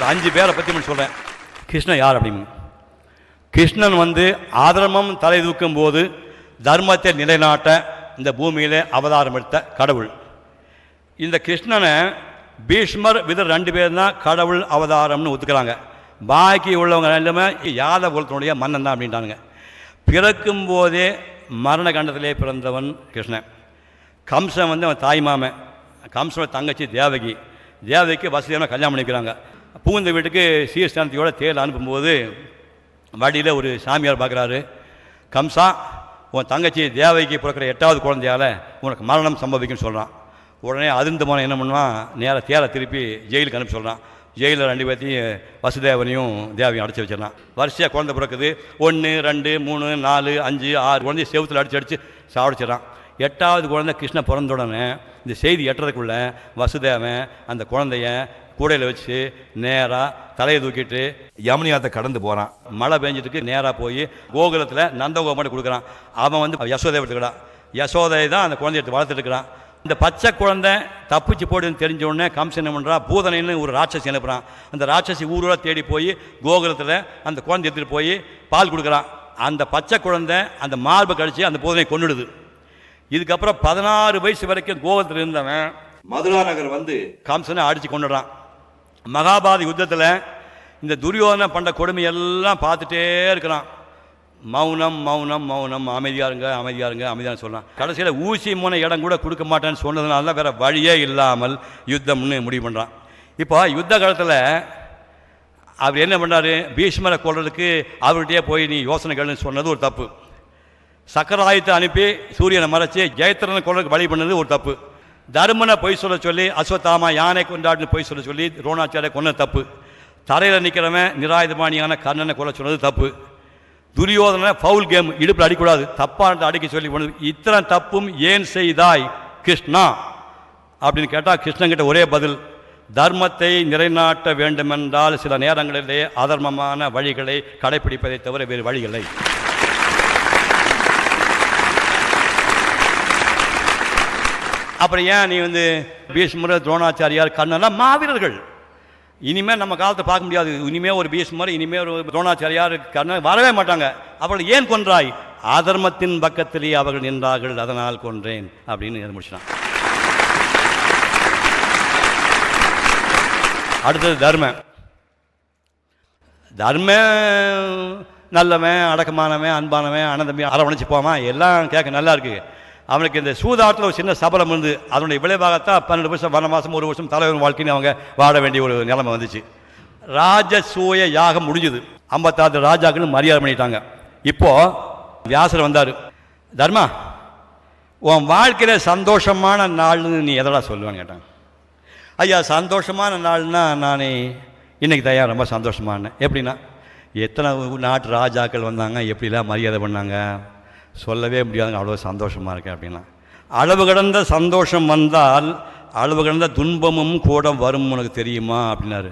ஒரு 5 பேரை பற்றி சொல்கிறேன். கிருஷ்ணன் யார் அப்படின்னு. கிருஷ்ணன் ஆதர்மம் தலை தூக்கும் போது தர்மத்தை நிலைநாட்ட இந்த பூமியிலே அவதாரம் எடுத்த கடவுள். இந்த கிருஷ்ணனை பீஷ்மர் விதர் 2 பேர் தான் கடவுள் அவதாரம்னு ஒத்துக்கிறாங்க. பாக்கி உள்ளவங்க எல்லாமே யாதவ குலத்தினுடைய மன்னன் தான் அப்படின்ட்டானுங்க. பிறக்கும் போதே மரண கண்டத்திலே பிறந்தவன் கிருஷ்ணன். கம்சன் அவன் தாய்மாமன். கம்சனோட தங்கச்சி தேவகி. தேவகிக்கு வசதியான கல்யாணம் பண்ணிக்கிறாங்க. பூந்த வீட்டுக்கு சீர்ஸ்தானத்தையோட தேர் அனுப்பும்போது வழியில் ஒரு சாமியார் பார்க்குறாரு. கம்சா, உன் தங்கச்சி தேவகிக்கு பிறக்கிற 8வது குழந்தையால் உனக்கு மரணம் சம்பவிக்குன்னு சொல்கிறான். உடனே அதிர்ந்து போன என்ன பண்ணுவான், நேராக தேரை திருப்பி ஜெயிலுக்கு அனுப்பி சொல்கிறான். ஜெயிலில் 2 பேர்த்தையும் வசுதேவனையும் தேவையும் அடைச்சி வச்சிடறான். வரிசையாக குழந்தை பிறக்குது. 1 2 3 4 5 6 குழந்தைய செவுத்தில் அடித்து சாப்பிடிச்சிடறான். 8வது குழந்தை கிருஷ்ணன் பிறந்த உடனே இந்த செய்தி எட்டுறதுக்குள்ளே வசுதேவன் அந்த குழந்தைய கூடையில் வச்சு நேராக தலையை தூக்கிட்டு யமுனியாத்தை கடந்து போகிறான். மழை பெஞ்சிட்டு நேராக போய் கோகுலத்தில் நந்தகோபாட்டு கொடுக்குறான். அவன் யசோதை எடுத்துக்கிறான். யசோதை தான் அந்த குழந்தைய எடுத்து வளர்த்துட்டு இருக்கிறான். இந்த பச்சை குழந்தை தப்பிச்சு போடுன்னு தெரிஞ்ச உடனே கம்சன் என்ன பண்ணுறான், பூதனைன்னு ஒரு ராட்சசி அனுப்புகிறான். அந்த ராட்சசி ஊரோட தேடி போய் கோகுலத்தில் அந்த குழந்தை எடுத்துகிட்டு போய் பால் கொடுக்குறான். அந்த பச்சை குழந்தை அந்த மார்பை கடிச்சு அந்த பூதனை கொன்னுடுது. இதுக்கப்புறம் 16 வயசு வரைக்கும் கோகுலத்தில் இருந்தவன் மதுரா நகர் கம்சனை அடித்து கொண்டுடுறான். மகாபாரத யுத்தத்தில் இந்த துரியோதனை பண்ண கொடுமையெல்லாம் பார்த்துட்டே இருக்கிறான். மௌனம் மௌனம் மௌனம், அமைதியாக இருங்க அமைதியாக இருங்க அமைதியாக சொல்கிறான். கடைசியில் ஊசி மூணை இடம் கூட கொடுக்க மாட்டேன்னு சொன்னதுனால தான் வேறு வழியே இல்லாமல் யுத்தம்னு முடிவு பண்ணுறான். இப்போ யுத்த காலத்தில் அவர் என்ன பண்ணார், பீஷ்மரை கொள்றதுக்கு அவர்கிட்டயே போய் நீ யோசனை கேளுன்னு சொன்னது ஒரு தப்பு. சக்கராயத்தை அனுப்பி சூரியனை மறைச்சி ஜெயத்திரனை கொள்றதுக்கு வழி பண்ணது ஒரு தப்பு. தர்மனை பொய் சொல்ல சொல்லி அஸ்வத்தாமா யானை கொண்டாடுன்னு பொய் சொல்ல சொல்லி துரோணாச்சாரிய கொன்னது தப்பு. தரையில் நிற்கிறவன் நிராயுதபாணியான கர்ணனை கொல்ல சொன்னது தப்பு. துரியோதனை ஃபவுல் கேம் இடுப்பில் அடிக்கூடாது தப்பான அடிக்க சொல்லி போனது. இத்தனை தப்பும் ஏன் செய்தாய் கிருஷ்ணா அப்படின்னு கேட்டால் கிருஷ்ணங்கிட்ட ஒரே பதில், தர்மத்தை நிலைநாட்ட வேண்டுமென்றால் சில நேரங்களிலே அதர்மமான வழிகளை கடைப்பிடிப்பதை தவிர வேறு வழிகளை. அப்புறம் ஏன் நீ பீஷ்மர் துரோணாச்சாரியார் கர்ணன்லாம் மாவீரர்கள். இனிமேல் நம்ம காலத்தை பார்க்க முடியாது. இனிமேல் ஒரு பீஷ்மர் இனிமேல் ஒரு துரோணாச்சாரியார் கர்ணன் வரவே மாட்டாங்க. அவர்கள் ஏன் கொன்றாய், அதர்மத்தின் பக்கத்திலேயே அவர்கள் நின்றார்கள் அதனால் கொன்றேன் அப்படின்னு முடிச்சான். அடுத்தது தர்மம். நல்லவன் அடக்கமானவன் அன்பானவன் அனந்தம்பி அரவணைச்சு போவான் எல்லாம் கேட்க நல்லா இருக்கு. அவனுக்கு இந்த சூதாட்டத்தில் ஒரு சின்ன சபலம் அதனுடைய விளைவாகத்தான் 12 வருஷம் வனவாசம் 1 வருஷம் தலைவர் வாழ்க்கைன்னு அவங்க வாழ வேண்டிய ஒரு நிலைமை வந்துச்சு. ராஜசூய யாகம் முடிஞ்சுது. 56 ராஜாக்களும் மரியாதை பண்ணிட்டாங்க. இப்போ வியாசர் வந்தார். தர்மா, உன் வாழ்க்கையில் சந்தோஷமான நாள்னு நீ எதடா சொல்லுவான்னு கேட்டாங்க. ஐயா, சந்தோஷமான நாள்னா நான் இன்னைக்கு தயார் ரொம்ப சந்தோஷமான. எப்படின்னா, எத்தனை நாட்டு ராஜாக்கள் வந்தாங்க, எப்படிலாம் மரியாதை பண்ணாங்க, சொல்லவே முடியாதுங்க, அவ்வளோ சந்தோஷமாக இருக்கேன் அப்படின்னா. அளவு கடந்த சந்தோஷம் வந்தால் அளவு கடந்த துன்பமும் கூட வரும் உனக்கு தெரியுமா அப்படின்னாரு.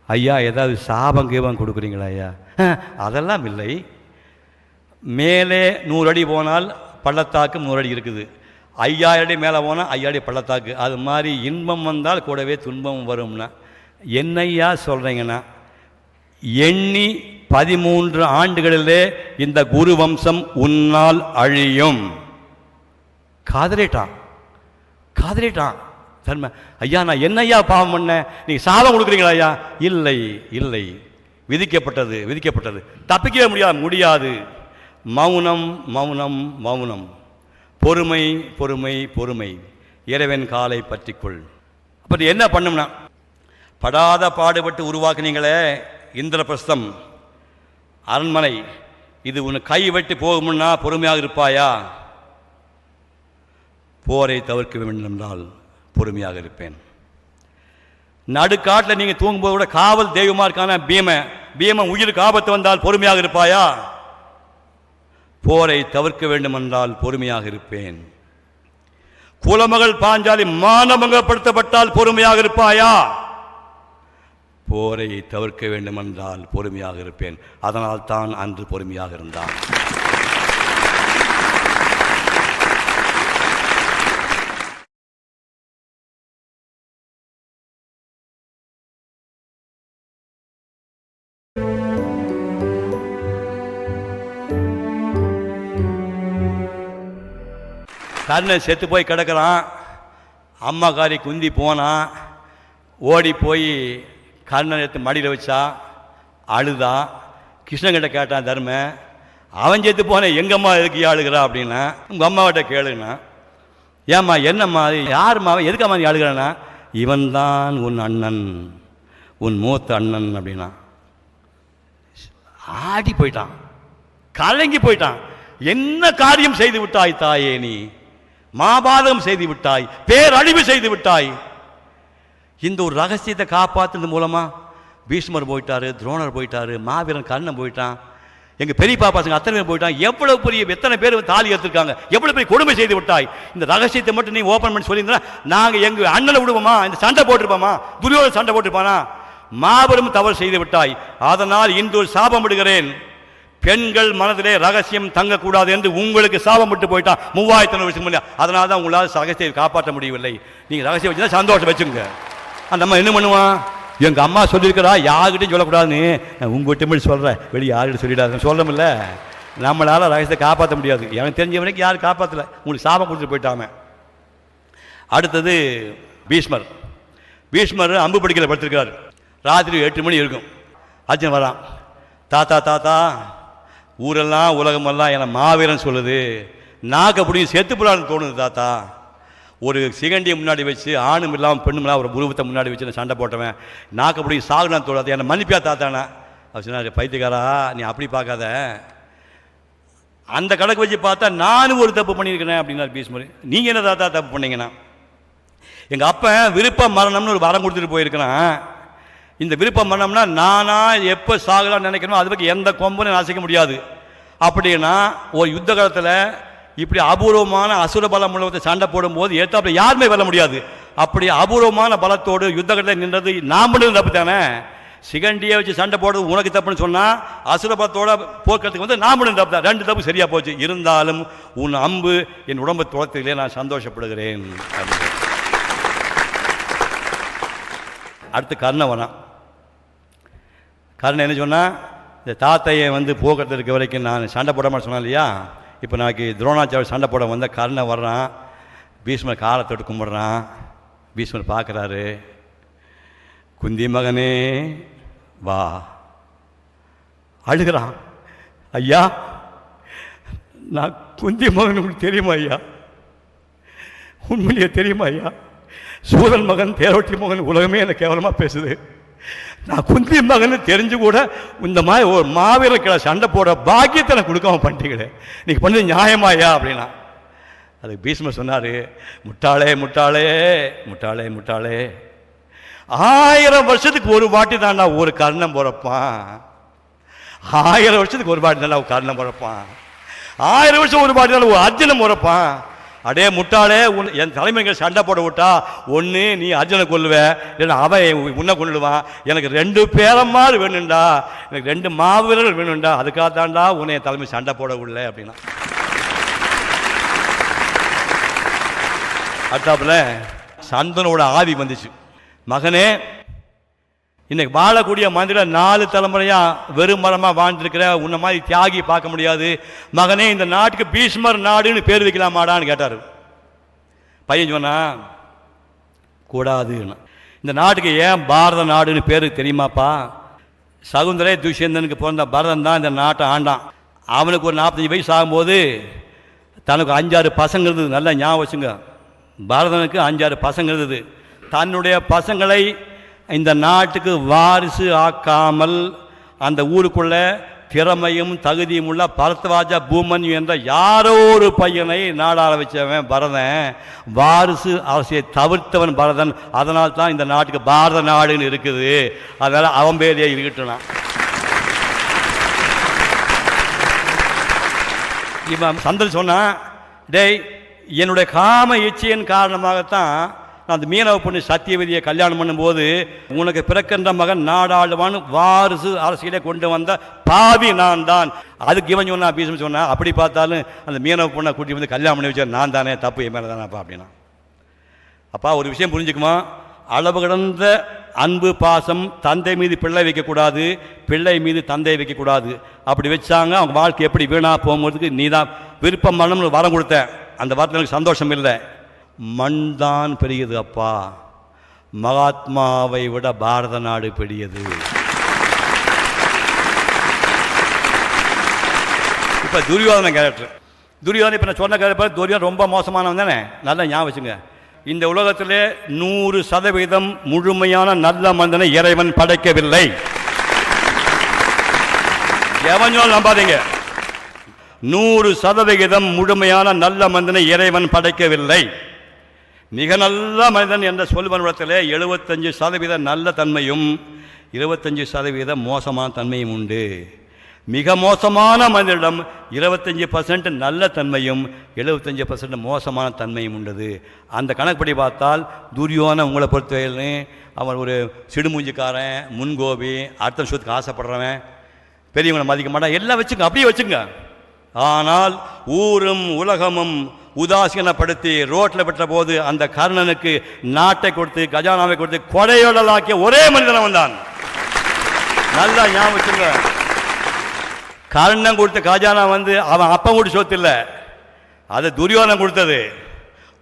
ஐயா, ஏதாவது சாபம் கீபம் கொடுக்குறீங்களா ஐயா? அதெல்லாம் இல்லை. மேலே 100 அடி போனால் பள்ளத்தாக்கு 100 அடி இருக்குது. 5000 அடி மேலே போனால் 5000 அடி பள்ளத்தாக்கு. அது மாதிரி இன்பம் வந்தால் கூடவே துன்பம் வரும்னா என்னையா சொல்கிறீங்கன்னா, எண்ணி 13 ஆண்டுகளிலே இந்த குரு வம்சம் உன்னால் அழியும். காதலிட்டான் தர்ம. ஐயா, நான் என்னையா பாவம் பண்ண, நீங்க சாபம் கொடுக்குறீங்களா ஐயா? இல்லை இல்லை, விதிக்கப்பட்டது தப்பிக்கவே முடியாது. மௌனம் மௌனம் மௌனம், பொறுமை பொறுமை பொறுமை, இறைவன் காலை பற்றிக்கொள். அப்படி என்ன பண்ணும்னா, படாத பாடுபட்டு உருவாக்குனீங்களே இந்திரபிரஸ்தம் அரண்மனை, இது உன்னை கை வெட்டி போகும்னா பொறுமையாக இருப்பாயா? போரை தவிர்க்க வேண்டும் என்றால் பொறுமையாக இருப்பேன். நடுக்காட்டில் நீங்கள் தூங்கும்போது கூட காவல் தெய்வமா இருக்கான பீமன் உயிருக்கு ஆபத்து வந்தால் பொறுமையாக இருப்பாயா? போரை தவிர்க்க வேண்டும் என்றால் பொறுமையாக இருப்பேன். குலமகள் பாஞ்சாலி மானபங்கப்படுத்தப்பட்டால் பொறுமையாக இருப்பாயா? போரை தவிர்க்க வேண்டுமென்றால் பொறுமையாக இருப்பேன். அதனால் தான் அன்று பொறுமையாக இருந்தான். கர்ணன் செத்து போய் கிடக்கிறான். அம்மாக்காரி குந்தி போனான். ஓடி போய் கர்ணன் எடுத்து மடியில் வச்சா, அழுதா. கிருஷ்ணகிட்ட கேட்டான் தர்மன், அவன் செத்து போனேன் எங்கம்மா எதுக்கு அழுகிறா அப்படின்னா, உங்கள் அம்மாவிட்ட கேளுன்னா. ஏம்மா என்னம்மா யாரும்மா எதுக்கம்மா நீ அழுகிறானா? இவன் தான் உன் அண்ணன், உன் மூத்த அண்ணன் அப்படின்னா. ஆடி போயிட்டான், கலங்கி போயிட்டான். என்ன காரியம் செய்து விட்டாய் தாயே, நீ மாபாதகம் செய்து விட்டாய், பேரழிவு செய்து விட்டாய். இந்த ஒரு ரகசியத்தை காப்பாற்றுறது மூலமா பீஷ்மர் போயிட்டாரு, துரோணர் போயிட்டாரு, மாவீரன் கர்ணன் போயிட்டான், எங்கள் பெரியப்பா பசங்க அத்தனை பேர் போயிட்டான். எவ்வளவு பெரிய எத்தனை பேர் தாலி எடுத்திருக்காங்க, எவ்வளவு பெரிய கொடுமை செய்து விட்டாய். இந்த ரகசியத்தை மட்டும் நீ ஓப்பன் பண்ணி சொல்லியிருந்தா நாங்கள் எங்கள் அண்ணனை விடுவோமா? இந்த சண்டை போட்டிருப்போமா? துரியோதன சண்டை போட்டிருப்பானா? மாபெரும் தவறு செய்து விட்டாய். அதனால் இன்று ஒரு சாபம் விடுகிறேன், பெண்கள் மனதிலே ரகசியம் தங்கக்கூடாது என்று உங்களுக்கு சாபம் விட்டு போயிட்டான் 3500 வருஷம் முன்னாடி. அதனால தான் உங்களால் ரகசியத்தை காப்பாற்ற முடியவில்லை. நீங்கள் ரகசியம் வச்சுன்னா சந்தோஷம் வச்சுங்க. அந்த அம்மா என்ன பண்ணுவான், எங்கள் அம்மா சொல்லியிருக்கிறா யாருக்கிட்டையும் சொல்லக்கூடாதுன்னு, உங்கள்கிட்ட மட்டும் சொல்கிறேன், வெளியே யாருக்கிட்ட சொல்லிடாது சொல்லமில்ல. நம்மளால் ரகசியத்தை காப்பாற்ற முடியாது. எனக்கு தெரிஞ்சவனுக்கு யாரும் காப்பாற்றலை, உங்களுக்கு சாபம் கொடுத்துட்டு போயிட்டாம. அடுத்தது பீஷ்மர். பீஷ்மர் அம்பு படிக்கல படுத்திருக்கார். ராத்திரி 8 மணி இருக்கும். அர்ஜுன் வரான். தாத்தா தாத்தா, ஊரெல்லாம் உலகமெல்லாம் என்னை மாவீரன் சொல்லுது, நாக்கு அப்படியும் செத்து போலான்னு தோணுது தாத்தா. ஒரு சிகண்டியை முன்னாடி வச்சு ஆணும் இல்லாமல் பெண்ணும் இல்லாமல் ஒரு உருவத்தை முன்னாடி வச்சு நான் சண்டை போட்டவன், நாக்கு அப்படி சாகுனான்னு தோணாது, என்னை மன்னிப்பியா தாத்தானா? அவர் சொன்னார், பைத்தியக்காரா நீ அப்படி பார்க்காத, அந்த கணக்கு வச்சு பார்த்தா நானும் ஒரு தப்பு பண்ணியிருக்கிறேன் அப்படின்னார் பீஷ்மர். நீங்கள் என்ன தாத்தா தப்பு பண்ணீங்கன்னா, எங்கள் அப்பா விருப்ப மரணம்னு ஒரு வரம் கொடுத்துட்டு போயிருக்கிறான். இந்த விருப்பம் மரணம்னா நானா எப்போ சாகலான்னு நினைக்கணும், அது பற்றி எந்த கொம்பனும் அசைக்க முடியாது. அப்படின்னா ஒரு யுத்த காலத்தில் இப்படி அபூர்வமான அசுர பலம் உள்ளவத்தை சண்டை போடும்போது ஏற்றாப்புல யாருமே வெல்ல முடியாது. அப்படி அபூர்வமான பலத்தோடு யுத்த காலத்தில் நின்றது நான் பண்ணது தப்பு தானே. சிகண்டியை வச்சு சண்டை போடுறது உனக்கு தப்புன்னு சொன்னால், அசுர பலத்தோட போக்குறதுக்கு வந்து நான் பண்ணது தப்பு தான். 2 தப்பு சரியாக போச்சு. இருந்தாலும் உன் அம்பு என் உடம்பு துளத்திலே நான் சந்தோஷப்படுகிறேன். அடுத்து கர்ணன் வரான். கர்ணன் என்ன சொன்னால், இந்த தாத்தையை வந்து போக்குறது இருக்க வரைக்கும் நான் சண்டை போட மாட்டேன் சொன்னேன் இல்லையா. இப்போ நாளைக்கு துரோணாச்சாரிய சண்டை போட வந்த கர்ணன் வர்றான். பீஷ்மர் காலை தொட்டு கும்பிட்றான். பீஷ்மர் பார்க்குறாரு, குந்தி மகனே வா. அழுகிறான். ஐயா நான் குந்தி மகன் உங்களுக்கு தெரியுமா ஐயா? உண்மையிலேயே தெரியுமா ஐயா? சூதன் மகன் தேரோட்டி மகன் உலகமே என்னை கேவலமாக பேசுது. நான் குந்தி மகன் தெரிஞ்சு கூட இந்த மாதிரி ஒரு மாவீர கிளை சண்டை போட பாக்கியத்தை நான் கொடுக்காம பண்ணிட்டீங்களே, நீங்கள் பண்ணது நியாயமாயா அப்படின்னா. அதுக்கு பீஷ்மர் சொன்னார், முட்டாளே முட்டாளே முட்டாளே முட்டாளே, 1000 வருஷத்துக்கு ஒரு வாட்டி தான்டா ஒரு கர்ணம் பிறப்பான். 1000 வருஷத்துக்கு ஒரு வாட்டி தான்டா ஒரு கர்ணம் பிறப்பான். 1000 வருஷம் ஒரு வாட்டி தான் ஒரு அர்ஜுனன் பிறப்பான். அடே முட்டாளே, என் தலைமைகள் சண்டை போட விட்டா ஒன்று நீ அர்ஜுனை கொல்லுவ, இல்லைன்னா அவன் உன்னை கொள்ளுவான். எனக்கு 2 பேரம்மாறு வேணும்டா, எனக்கு 2 மாவீரர்கள் வேணும்டா, அதுக்காகத்தான்டா உன்னை என் தலைமை சண்டை போட விடல அப்படின்னா. அடுத்தாப்புல சந்தனோட ஆவி வந்துச்சு. மகனே, இன்னைக்கு வாழக்கூடிய மந்திர 4 தலைமுறையா வெறும் மரமாக வாழ்ந்துருக்கிற உன்ன மாதிரி தியாகி பார்க்க முடியாது. மகனே, இந்த நாட்டுக்கு பீஷ்மர் நாடுன்னு பேர் வைக்கலாமாடான்னு கேட்டார். பையன் சொன்னா கூடாதுன்னு. இந்த நாட்டுக்கு ஏன் பாரத நாடுன்னு பேர் தெரியுமாப்பா? சகுந்தரே துஷ்யந்தனுக்கு பிறந்த பரதன் தான் இந்த நாட்டை ஆண்டான். அவனுக்கு ஒரு 45 வயசு ஆகும்போது தனக்கு 5-6 பசங்க இருந்தது. நல்லா ஞாபகம் வச்சுங்க, பரதனுக்கு 5-6 பசங்க இருந்தது. தன்னுடைய பசங்களை இந்த நாட்டுக்கு வாரிசு ஆக்காமல் அந்த ஊருக்குள்ள திறமையும் தகுதியும் உள்ள பரத்வாஜ பூமன் என்ற யாரோ ஒரு பையனை நாடாள வச்சவன் பரதன். வாரிசு அரசியை தவிர்த்தவன் பரதன். அதனால் தான் இந்த நாட்டுக்கு பாரத நாடுன்னு இருக்குது. அதனால் அவன் பேரையே இருக்கட்டும். இவன் சந்தல் சொன்னான், டேய், என்னுடைய காம இச்சையின் காரணமாகத்தான் நான் அந்த மீனவ பொண்ணு சத்தியவதியை கல்யாணம் பண்ணும்போது உனக்கு பிறக்கின்ற மகன் நாடாளுவான் வாரிசு அரசியலை கொண்டு வந்த பாவி நான் தான். அதுக்கு இவன் சொன்னா, பீஷ்மர் சொன்னா, அப்படி பார்த்தாலும் அந்த மீனவ பொண்ணை கூட்டி வந்து கல்யாணம் பண்ணி வச்சார் நான் தானே, தப்பு என் மேலே தானேப்பா அப்படின்னா. அப்பா ஒரு விஷயம் புரிஞ்சுக்குமா, அளவு கடந்த அன்பு பாசம் தந்தை மீது பிள்ளை வைக்கக்கூடாது, பிள்ளை மீது தந்தை வைக்கக்கூடாது. அப்படி வச்சாங்க அவங்க வாழ்க்கை எப்படி வீணா போகும்போதுக்கு நீ தான் விருப்பம் மனம்னு வரம் கொடுத்த. அந்த வார்த்தை எனக்கு சந்தோஷம் இல்லை. மண் தான் பெரியது அப்பா, மகாத்மாவை விட பாரத நாடு பெரியது. இப்போ துரியோதன கேரக்டர், துரியோதனை இப்போ நான் சொன்ன கேரக்டர், துரியோதன் ரொம்ப மோசமானவன் தானே, நல்லா ஞாபகம் வச்சுங்க. இந்த உலகத்திலே 100% முழுமையான நல்ல மனிதனை இறைவன் படைக்கவில்லை. எவனோ நம்பாதீங்க, 100% முழுமையான நல்ல மனிதனை இறைவன் படைக்கவில்லை. மிக நல்ல மனிதன் என்ற சொல்வனிடத்திலே 75% நல்ல தன்மையும் 25% மோசமான தன்மையும் உண்டு. மிக மோசமான மனிதனிடம் 25% நல்ல தன்மையும் 75% மோசமான தன்மையும் உண்டது. அந்த கணக்குப்படி பார்த்தால் துரியோதனன் உங்களை பொறுத்தவரையிலே அவன் ஒரு சிடுமூஞ்சிக்காரன், முன்கோபி, அடுத்த விஷயத்துக்கு ஆசைப்படுறவன், பெரியவங்களை மதிக்க மாட்டான், எல்லாம் வச்சுங்க, அப்படியே வச்சுங்க. ஆனால் ஊரும் உலகமும் உதாசீனப்படுத்தி ரோட்டில் விட்ட போது அந்த கர்ணனுக்கு நாட்டை கொடுத்து கஜானாவை கொடுத்து கொடையோடலாக்கிய ஒரே மனிதன் வந்தான். நல்லா ஞாபகம் வச்சுங்க. கர்ணன் கொடுத்த கஜானா அவன் அப்பன் கூட சொத்து இல்லை, அது துரியோதனன் கொடுத்தது.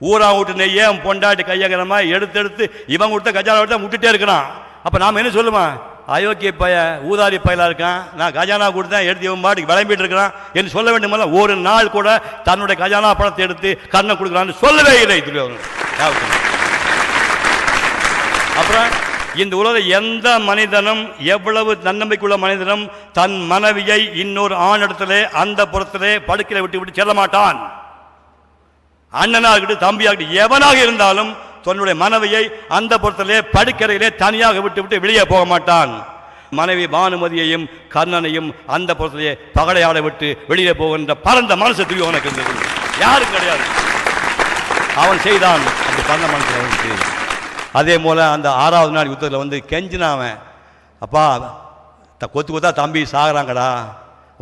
ஊரா விட்டு நெய்யே பொண்டாட்டி கையங்கிற மாதிரி எடுத்து இவன் கொடுத்த கஜானா கொடுத்தா விட்டுட்டே இருக்கிறான். அப்போ நாம் என்ன சொல்லுவான், அயோக்கிய பைய ஊதாரி பயிலாக இருக்கான், நான் கஜானா கொடுத்தேன் எடுத்து இவன் பாட்டுக்கு விளம்பிட்டு இருக்கிறான் என்று சொல்ல வேண்டுமல்ல. ஒரு நாள் கூட தன்னுடைய கஜானா பணத்தை எடுத்து கர்ணன் கொடுக்குறான்னு சொல்லவே இல்லை துரியோதனன். அப்புறம் இந்த உலக எந்த மனிதனும், எவ்வளவு தன்னம்பிக்கையுள்ள மனிதனும் தன் மனைவியை இன்னொரு ஆணிடத்திலே அந்த புறத்திலே படுக்கையில விட்டு செல்ல மாட்டான். அண்ணனாக இருக்கட்டும், தம்பியாக இருக்கட்டும், எவனாக இருந்தாலும் தன்னுடைய மனைவியை அந்த புறத்திலே படுக்கறையிலே தனியாக விட்டு வெளியே போக மாட்டான். மனைவி பானுமதியையும் கர்ணனையும் அந்த புறத்திலே பகடையாட விட்டு வெளியே போகின்ற பரந்த மனசு துரியோதனனுக்கு இருந்தது. யாரும் கிடையாது, அவன் செய்தான் அந்த பரந்த மனசு. அதே போல அந்த 6வது நாள் யுத்தத்தில் கெஞ்சினாவன், அப்பா கொத்து கொத்தா தம்பி சாகுறாங்கடா,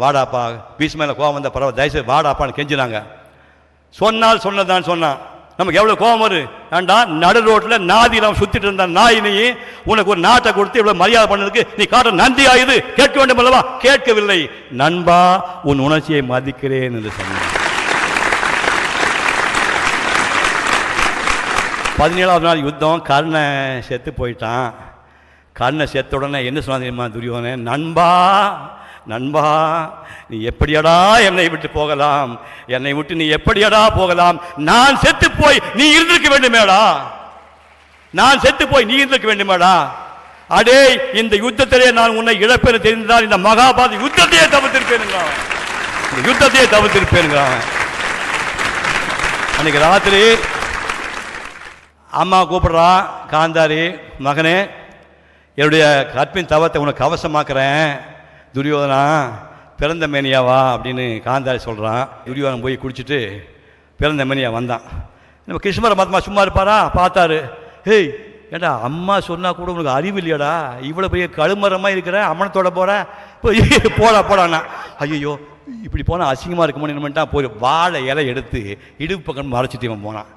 வாடாப்பா, பீஷ்மேல கோவம் வந்த பரவாயில்ல, தயவுசெய்து வாடாப்பான்னு கெஞ்சினாங்க. சொன்னால் சொன்னதான் சொன்னான். நமக்கு எவ்வளோ கோபம் வரும் ஏண்டா, நடு ரோட்டில் நாதியில் அவன் சுற்றிட்டு இருந்த நாய், நீ உனக்கு ஒரு நாட்டை கொடுத்து இவ்வளோ மரியாதை பண்ணதுக்கு நீ காட்ட நன்றி ஆயுது, கேட்க வேண்டும் அல்லவா? கேட்கவில்லை. நண்பா, உன் உணர்ச்சியை மதிக்கிறேன் என்று சொன்னான். 17வது நாள் யுத்தம், கர்ணன் செத்து போயிட்டான். கர்ணன் செத்த உடனே என்ன சொன்னா தெரியுமா துரியோதனன், நண்பா நண்பா, நீ எப்படியடா என்னை விட்டு போகலாம், என்னை விட்டு நீ எப்படியடா போகலாம், நான் செத்து போய் நீ இருந்திருக்க வேண்டுமேடா, நான் செத்து போய் நீ இருந்திருக்க வேண்டுமேடா. அடே, இந்த யுத்தத்திலே நான் உன்னை இழப்பேன் தெரிந்தால் இந்த மகாபாரத யுத்தத்தையே தவிர்த்திருப்பேன், இந்த யுத்தத்தையே தவிர்த்திருப்பேன். அன்னைக்கு ராத்திரி அம்மா கூப்பிடுறா, காந்தாரி மகனே, என்னுடைய கற்பின் தவத்தை உனக்கு கவசமாக்குறேன், துரியோதனா பிறந்த மேனியாவா அப்படின்னு காந்தாரி சொல்கிறான். துரியோதனன் போய் குடிச்சிட்டு பிறந்த மேனியா வந்தான். நம்ம கிருஷ்ண பரமாத்மா சும்மா இருப்பாரா, பார்த்தாரு. ஹேய் ஏண்டா, அம்மா சொன்னால் கூட உனக்கு அறிவு இல்லையாடா, இவ்வளோ பெரிய கழுமரமாக இருக்கிற அம்மனத்தோட போகிற, போடாண்ணா. ஐயோ, இப்படி போனால் அசிங்கமாக இருக்குமோ என்னமெண்டா, போய் வாழை இலை எடுத்து இடுப்பு பக்கம் மறைச்சிட்டு இவன் போனான்.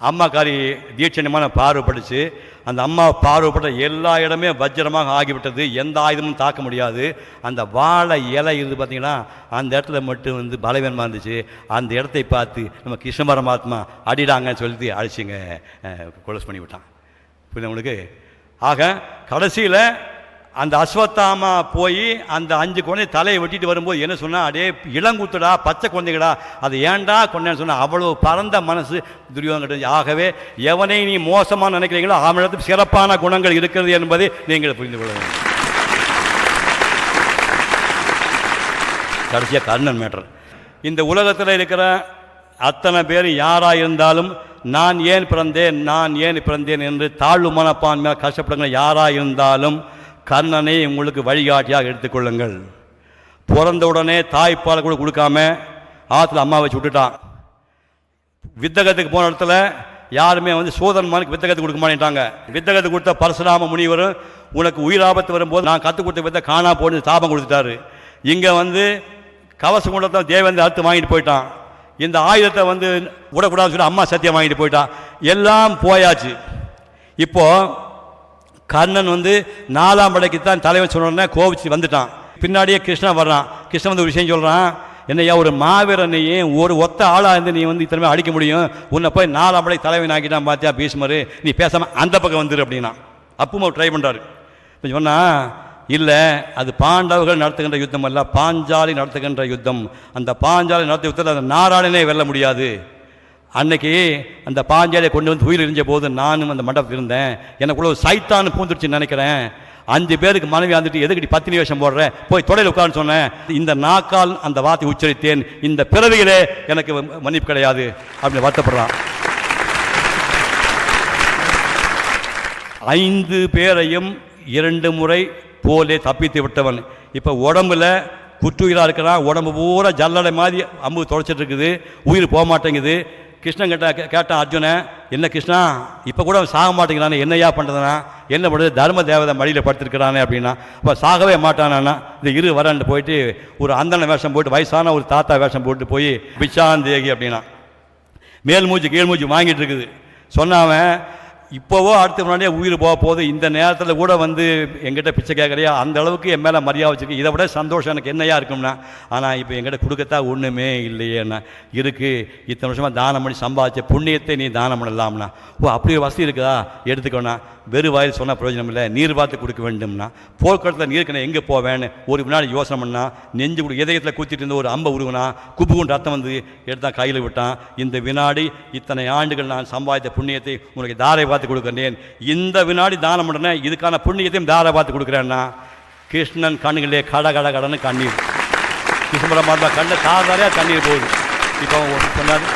அம்மாக்காரி தீட்சணியமான பார்வைப்பட்டுச்சு. அந்த அம்மா பார்வைப்பட்ட எல்லா இடமே வஜ்ரமாக ஆகிவிட்டது, எந்த ஆயுதமும் தாக்க முடியாது. அந்த வாழை இலை இருந்து பார்த்தீங்கன்னா அந்த இடத்துல மட்டும் பலவீனமாக இருந்துச்சு. அந்த இடத்தை பார்த்து நம்ம கிருஷ்ண பரமாத்மா அடிடாங்கன்னு சொல்லிட்டு அழைச்சிங்க கொலஸ் பண்ணி விட்டான். புரியுது உங்களுக்கு? ஆக கடைசியில் அந்த அஸ்வத்தாமா போய் அந்த 5 குழந்தை தலையை வெட்டிட்டு வரும்போது என்ன சொன்னா, அடே இளங்குத்துடா, பச்சை குழந்தைகளா, அது ஏன்டா கொண்டேன்னு சொன்னா, அவ்வளோ பரந்த மனசு துரியோதனன். ஆகவே எவனை நீ மோசமாக நினைக்கிறீங்களோ அவனிடத்தில் சிறப்பான குணங்கள் இருக்கிறது என்பதை நீங்கள் புரிந்து கொள்ள வேண்டும். கடைசியாக கர்ணன் மேட்டர். இந்த உலகத்தில் இருக்கிற அத்தனை பேர் யாராக இருந்தாலும் நான் ஏன் பிறந்தேன் என்று தாழ்வு மனப்பான்மையாக கஷ்டப்படுங்க யாராக இருந்தாலும் கர்ணனை உங்களுக்கு வழிகாட்டியாக எடுத்துக்கொள்ளுங்கள். பிறந்தவுடனே தாய்ப்பால் கூட கொடுக்காம ஆற்றுல அம்மா வச்சு விட்டுட்டான். வித்தகத்துக்கு போன இடத்துல யாருமே சோதன்மானுக்கு வித்தகத்துக்கு கொடுக்க மாட்டேன்ட்டாங்க. வித்தகத்துக்கு கொடுத்த பரசுராம முனிவரும் உனக்கு உயிராபத்து வரும்போது நான் கற்றுக் கொடுத்த வித்தை காணா போட்டு சாபம் கொடுத்துட்டாரு. இங்கே கவசம் கொண்டத்தை தேவேந்திர அறுத்து வாங்கிட்டு போயிட்டான். இந்த ஆயுதத்தை விடக்கூடாதுன்னு சொல்லி அம்மா சத்தியம் வாங்கிட்டு போயிட்டான். எல்லாம் போயாச்சு. இப்போது கர்ணன் 4ஆம் படைக்கு தான் தலைவன் சொன்னோடனே கோவிச்சு வந்துட்டான். பின்னாடியே கிருஷ்ணன் வர்றான். கிருஷ்ணன் ஒரு விஷயம் சொல்கிறான், என்னையா ஒரு மாவீரனையும் ஒரு ஒத்த ஆளாக இருந்து நீ வந்து இத்தனை அடிக்க முடியும், உன்னை போய் 4 ஆம்பளை தலைவன் ஆக்கிட்டான் பார்த்தியா பீஷ்மர், நீ பேசாமல் அந்த பக்கம் வந்துரு அப்படின்னா. அப்பவும் அவர் ட்ரை பண்ணுறாரு. இப்போ சொன்னால் இல்லை, அது பாண்டவர்கள் நடத்துகின்ற யுத்தம் அல்ல, பாஞ்சாலி நடத்துகின்ற யுத்தம். அந்த பாஞ்சாலி நடத்த யுத்தத்தில் அந்த நாராயணனே வெல்ல முடியாது. அன்னைக்கு அந்த பாஞ்சாலியை கொண்டு வந்து உயிர் எரிஞ்ச போது நானும் அந்த மண்டபத்தில் இருந்தேன். எனக்குள்ள ஒரு சைத்தான்னு பூந்துருச்சுன்னு நினைக்கிறேன். 5 பேருக்கு மனைவி வந்துட்டு எதுக்கடி பத்தினி வேஷம் போடுறேன், போய் தொடையில் உட்கார்னு சொன்னேன். இந்த நாக்கால் அந்த வார்த்தை உச்சரித்தேன், இந்த பிறவிகளே எனக்கு மன்னிப்பு கிடையாது அப்படின்னு வருத்தப்படுறான். 5 பேரையும் 2 முறை போலே தப்பித்து விட்டவன். இப்போ உடம்புல குற்றுயிராக இருக்கிறான், உடம்பு பூரா ஜல்லடை மாதிரி அம்பு தொலைச்சிட்டு இருக்குது, உயிர் போக மாட்டேங்குது. கிருஷ்ணன் கேட்டான் அர்ஜுனை, என்ன கிருஷ்ணா இப்போ கூட அவன் சாக மாட்டேங்கிறானே, என்னையா பண்ணுறதுனா, என்ன பண்ணுறது, தர்ம தேவதை மடியில் படுத்துருக்கிறானே அப்படின்னா. இப்போ சாகவே மாட்டானா, இந்த இரு வரண்டு போயிட்டு ஒரு அந்தன வேஷம் போட்டு வயசான ஒரு தாத்தா வேஷம் போட்டு போய் பிச்சாந்தேகி அப்படின்னா மேல் மூச்சு கீழ் மூச்சு வாங்கிட்டு இருக்குது. சொன்னாவன் இப்போவோ அடுத்த முன்னாடியே உயிர் போக போகுது, இந்த நேரத்தில் கூட வந்து எங்கிட்ட பிச்சை கேட்குறியா, அந்த அளவுக்கு என் மேலே மரியாதை வச்சுருக்கு, இதை விட சந்தோஷம் எனக்கு என்னையா இருக்கும்னா. ஆனால் இப்போ எங்கிட்ட கொடுக்கத்தான் ஒன்றுமே இல்லையேண்ணா. இருக்குது, இத்தனை வருஷமாக தானம் பண்ணி சம்பாதிச்ச புண்ணியத்தை நீ தானம் பண்ணலாம்னா. ஓ அப்படி ஒரு வசதி இருக்குதா, எடுத்துக்கோண்ணா. வெறு வாயில் சொன்னால் பிரயோஜனம் இல்லை, நீர் பார்த்து கொடுக்க வேண்டும்னா. போர்க்களத்தில் நீருக்கணும் எங்கே போவேன்னு ஒரு வினாடி யோசனை பண்ணால் நெஞ்சு கொடு இதயத்தில் கூத்திட்டு இருந்த ஒரு அம்பை உருகுனா, குப்பு கொண்டு ரத்தம் வந்து எடுத்தான் கையில் விட்டான். இந்த வினாடி இத்தனை ஆண்டுகள் நான் சம்பாதித்த புண்ணியத்தை உனக்கு தாரை பார்த்து கொடுக்குறேன், இந்த வினாடி தானம் பண்ணுறேன், இதுக்கான புண்ணியத்தையும் தாரை பார்த்து கொடுக்குறேன்னா. கிருஷ்ணன் கண்ணுகளே கட கட கடன்னு கண்ணீர், கிருஷ்ண பரமாத்மா கண்ணை தாரையாக தண்ணீர் போகுது. இப்போ சொன்னார்,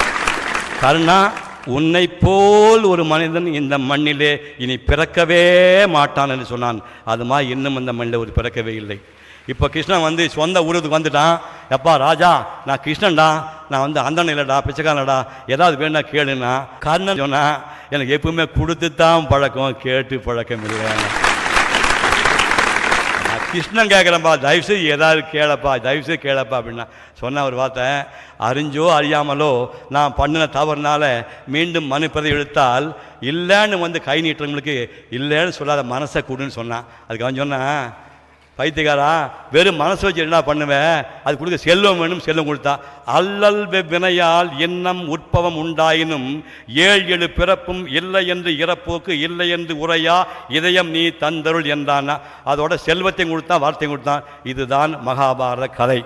கருணா உன்னை போல் ஒரு மனிதன் இந்த மண்ணிலே இனி பிறக்கவே மாட்டான் என்று சொன்னான். அது மாதிரி இன்னும் இந்த மண்ணில் ஒரு பிறக்கவே இல்லை. இப்போ கிருஷ்ணன் வந்து சொந்த ஊருக்கு வந்துட்டான். எப்பா ராஜா, நான் கிருஷ்ணன்டா, நான் வந்து அந்தன் இல்லைடா, பிச்சைக்காரனடா, ஏதாவது வேணா கேளுன்னா. கர்ணன் சொன்னா, எனக்கு எப்பவுமே கொடுத்து தான் பழக்கம், கேட்டு பழக்கம் இல்லை. கிருஷ்ணன் கேட்குறப்பா, தயவுசெய்து ஏதாவது கேளப்பா, தயவுசெய்து கேளப்பா அப்படின்னா. சொன்ன ஒரு வார்த்தை, அறிஞ்சோ அறியாமலோ நான் பண்ணின தவறுனால மீண்டும் மனுப்பதை இழுத்தால் இல்லைன்னு வந்து கை நீட்டுறவங்களுக்கு இல்லைன்னு சொல்லாத மனசை கொடுன்னு சொன்னான். அதுக்கு அவன் சொன்னான், பைத்தியக்காரா வெறும் மனசு வச்சு என்ன பண்ணுவேன், அது கொடுக்க செல்வம் வேணும், செல்வம் கொடுத்தா. அல்லல் வினையால் எண்ணம் உற்பவம் உண்டாயினும் 7 பிறப்பும் இல்லை என்று இறப்போக்கு இல்லை என்று உரையா இதயம் நீ தந்தருள் என்றான்னா. அதோட செல்வத்தையும் கொடுத்தான், வார்த்தையும் கொடுத்தான். இதுதான் மகாபாரத கதை.